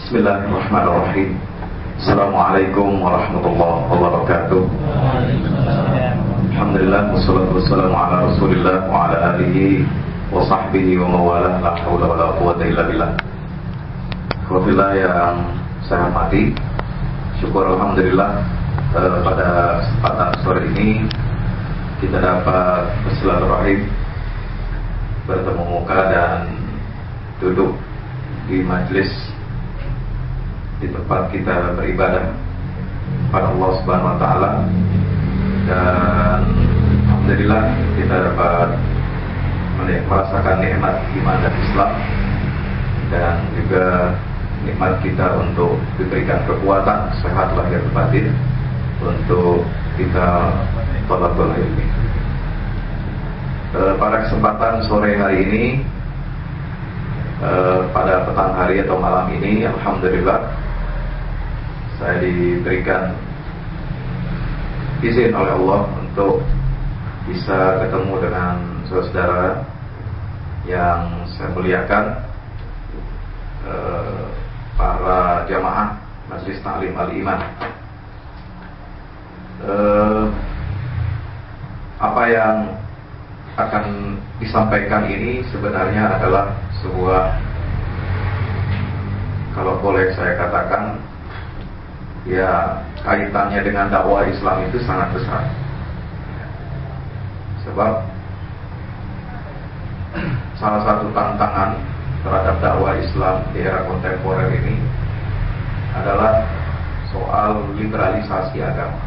Bismillahirrahmanirrahim. Assalamualaikum warahmatullahi wabarakatuh. Alhamdulillah, wassalatu wassalamu ala Rasulillah wa ala alihi wa sahbihi wa mawalah, la haula wa la quwwata illa billah. Alhamdulillah yang saya hormati, syukur alhamdulillah pada kesempatan sore ini kita dapat bersilaturahim, bertemu muka dan duduk di majlis di tempat kita beribadah pada Allah Subhanahu wa taala, dan alhamdulillah kita dapat merasakan nikmat iman dan Islam, dan juga nikmat kita untuk diberikan kekuatan sehat lahir batin untuk kita thalabul ilmi. Pada kesempatan sore hari ini, pada petang hari atau malam ini, alhamdulillah saya diberikan izin oleh Allah untuk bisa ketemu dengan saudara yang saya muliakan, para jamaah Majelis Ta'lim Al-Iman. Apa yang akan disampaikan ini sebenarnya adalah sebuah, kalau boleh saya katakan, ya kaitannya dengan dakwah Islam itu sangat besar. Sebab salah satu tantangan terhadap dakwah Islam di era kontemporer ini adalah soal liberalisasi agama,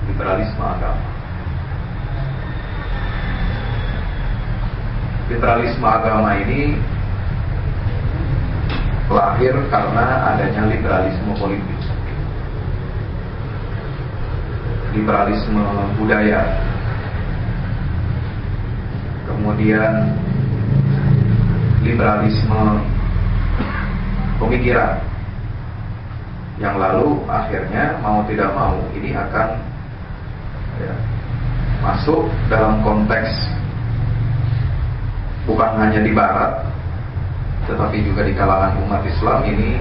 liberalisme agama. Liberalisme agama ini lahir karena adanya liberalisme politik, liberalisme budaya, kemudian liberalisme pemikiran, yang lalu akhirnya mau tidak mau ini akan masuk dalam konteks bukan hanya di Barat, tetapi juga di kalangan umat Islam ini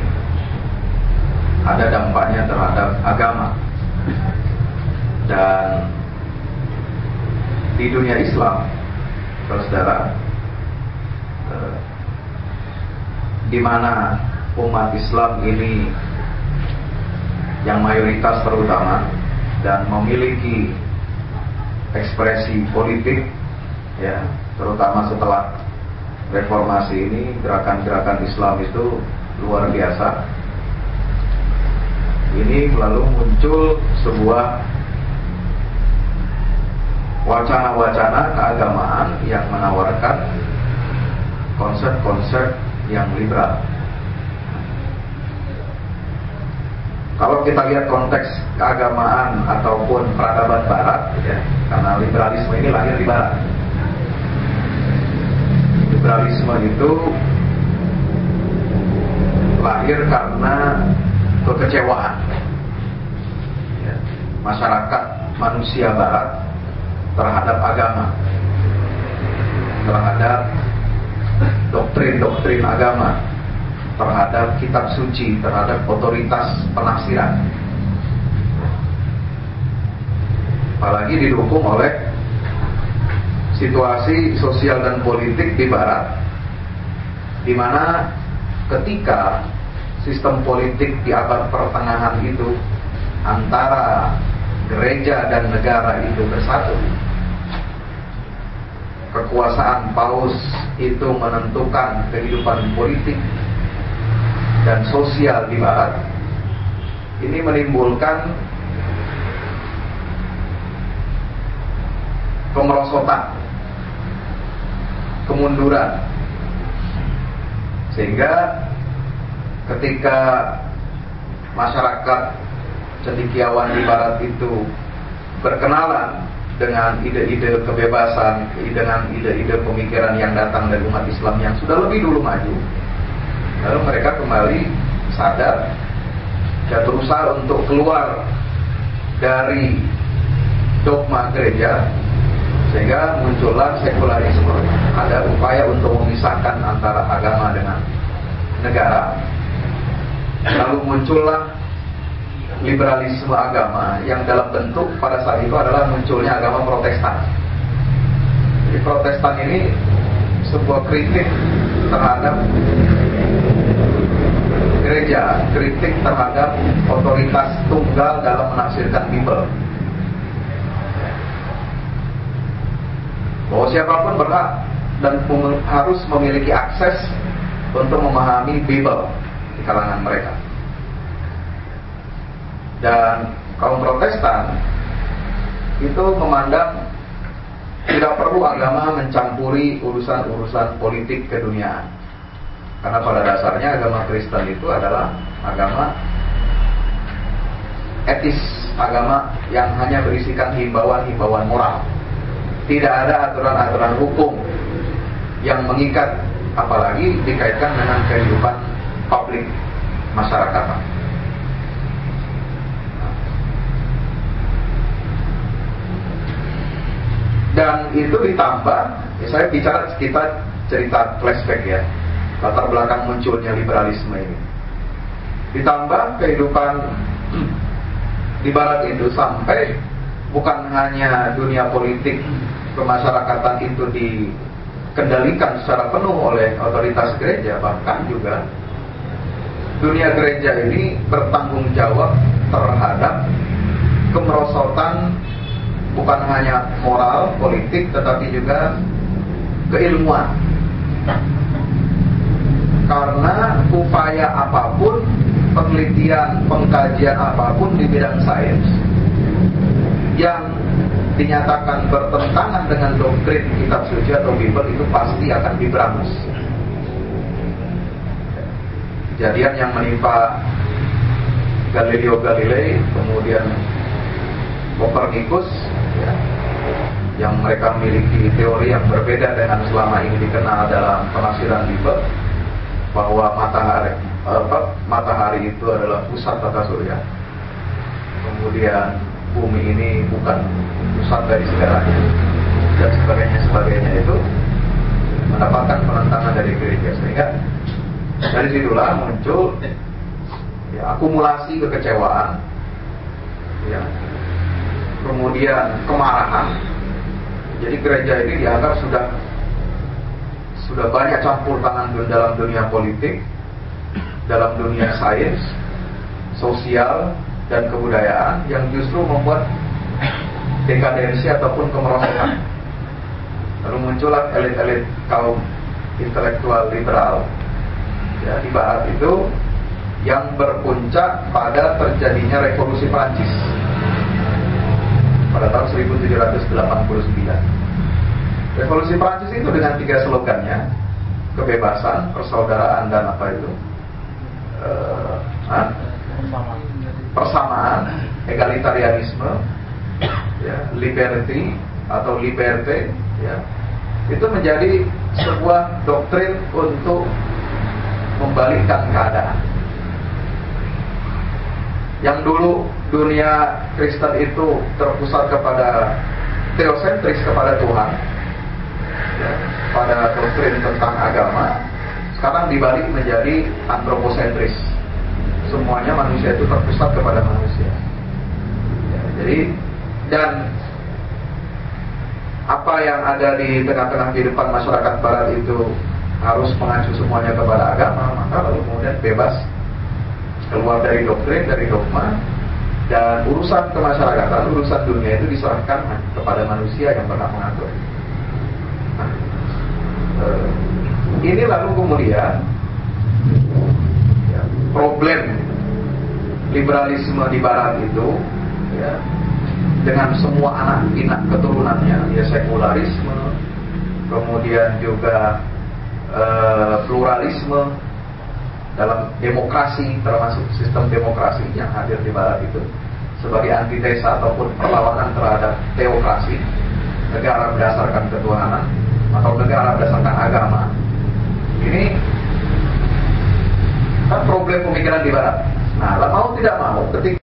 ada dampaknya terhadap agama. Dan di dunia Islam, saudara, di mana umat Islam ini yang mayoritas terutama dan memiliki ekspresi politik, ya, terutama setelah reformasi ini, gerakan-gerakan Islam itu luar biasa. Ini lalu muncul sebuah wacana-wacana keagamaan yang menawarkan konsep-konsep yang liberal. Kalau kita lihat konteks keagamaan ataupun peradaban Barat, ya, karena liberalisme ini lahir di Barat. Liberalisme itu lahir karena kekecewaan, ya, masyarakat manusia Barat terhadap agama, terhadap doktrin-doktrin agama, terhadap kitab suci, terhadap otoritas penafsiran, apalagi didukung oleh situasi sosial dan politik di Barat, di mana ketika sistem politik di abad pertengahan itu antara gereja dan negara itu bersatu, kekuasaan paus itu menentukan kehidupan politik dan sosial di Barat. Ini menimbulkan kemerosotan, kemunduran, sehingga ketika masyarakat cendekiawan di Barat itu berkenalan dengan ide-ide kebebasan, dengan ide-ide pemikiran yang datang dari umat Islam yang sudah lebih dulu maju, lalu mereka kembali sadar dan berusaha untuk keluar dari dogma gereja, sehingga muncullah sekularisme. Ada upaya untuk memisahkan antara agama dengan negara, lalu muncullah liberalisme agama yang dalam bentuk pada saat itu adalah munculnya agama Protestan. Jadi Protestan ini sebuah kritik terhadap gereja, kritik terhadap otoritas tunggal dalam menafsirkan Bible. Bahwa siapapun berhak dan harus memiliki akses untuk memahami Bible di kalangan mereka. Dan kaum Protestan itu memandang tidak perlu agama mencampuri urusan-urusan politik keduniaan. Karena pada dasarnya agama Kristen itu adalah agama etis, agama yang hanya berisikan himbauan-himbauan moral. Tidak ada aturan-aturan hukum yang mengikat, apalagi dikaitkan dengan kehidupan publik masyarakat. Dan itu ditambah, saya bicara sekitar cerita flashback ya, latar belakang munculnya liberalisme ini. Ditambah kehidupan di barat itu sampai bukan hanya dunia politik kemasyarakatan itu dikendalikan secara penuh oleh otoritas gereja, bahkan juga dunia gereja ini bertanggung jawab terhadap kemerosotan bukan hanya moral, politik, tetapi juga keilmuan. Karena upaya apapun, penelitian, pengkajian apapun di bidang sains yang dinyatakan bertentangan dengan doktrin kitab suci atau Bible itu pasti akan diberangus. Kejadian yang menimpa Galileo Galilei, kemudian Copernicus, ya, yang mereka memiliki teori yang berbeda dengan selama ini dikenal dalam penafsiran Bible, bahwa matahari itu adalah pusat tata surya, kemudian bumi ini bukan pusat dari segalanya, dan sebagainya itu mendapatkan penentangan dari gereja. Sehingga dari situlah muncul ya, akumulasi kekecewaan, ya, kemudian kemarahan. Jadi gereja ini dianggap sudah banyak campur tangan dalam dunia politik, dalam dunia sains, sosial, dan kebudayaan, yang justru membuat dekadensi ataupun kemerosotan. Lalu muncullah elit-elit kaum intelektual liberal ya, di barat itu, yang berpuncak pada terjadinya revolusi Prancis pada tahun 1789. Revolusi Prancis itu dengan 3 slogannya, kebebasan, persaudaraan, dan apa itu? Persamaan, egalitarianisme, ya, liberty atau liberté, ya, itu menjadi sebuah doktrin untuk membalikkan keadaan. Yang dulu dunia Kristen itu terpusat kepada teosentris, kepada Tuhan, ya, pada doktrin tentang agama, sekarang dibalik menjadi antroposentris. Semuanya manusia itu terpusat kepada manusia. Ya, jadi, dan apa yang ada di tengah-tengah kehidupan masyarakat barat itu harus mengacu semuanya kepada agama, maka lalu kemudian bebas keluar dari doktrin, dari dogma, dan urusan kemasyarakatan, urusan dunia itu diserahkan kepada manusia yang berhak mengatur. Nah, ini lalu kemudian ya, problem liberalisme di barat itu, ya, dengan semua anak pinak keturunannya, ya, sekularisme, kemudian juga pluralisme dalam demokrasi, termasuk sistem demokrasi yang hadir di barat itu sebagai antitesa ataupun perlawanan terhadap teokrasi, negara berdasarkan ketuhanan atau negara berdasarkan agama. Ini kan problem pemikiran di barat. Nah, mau tidak mau, ketika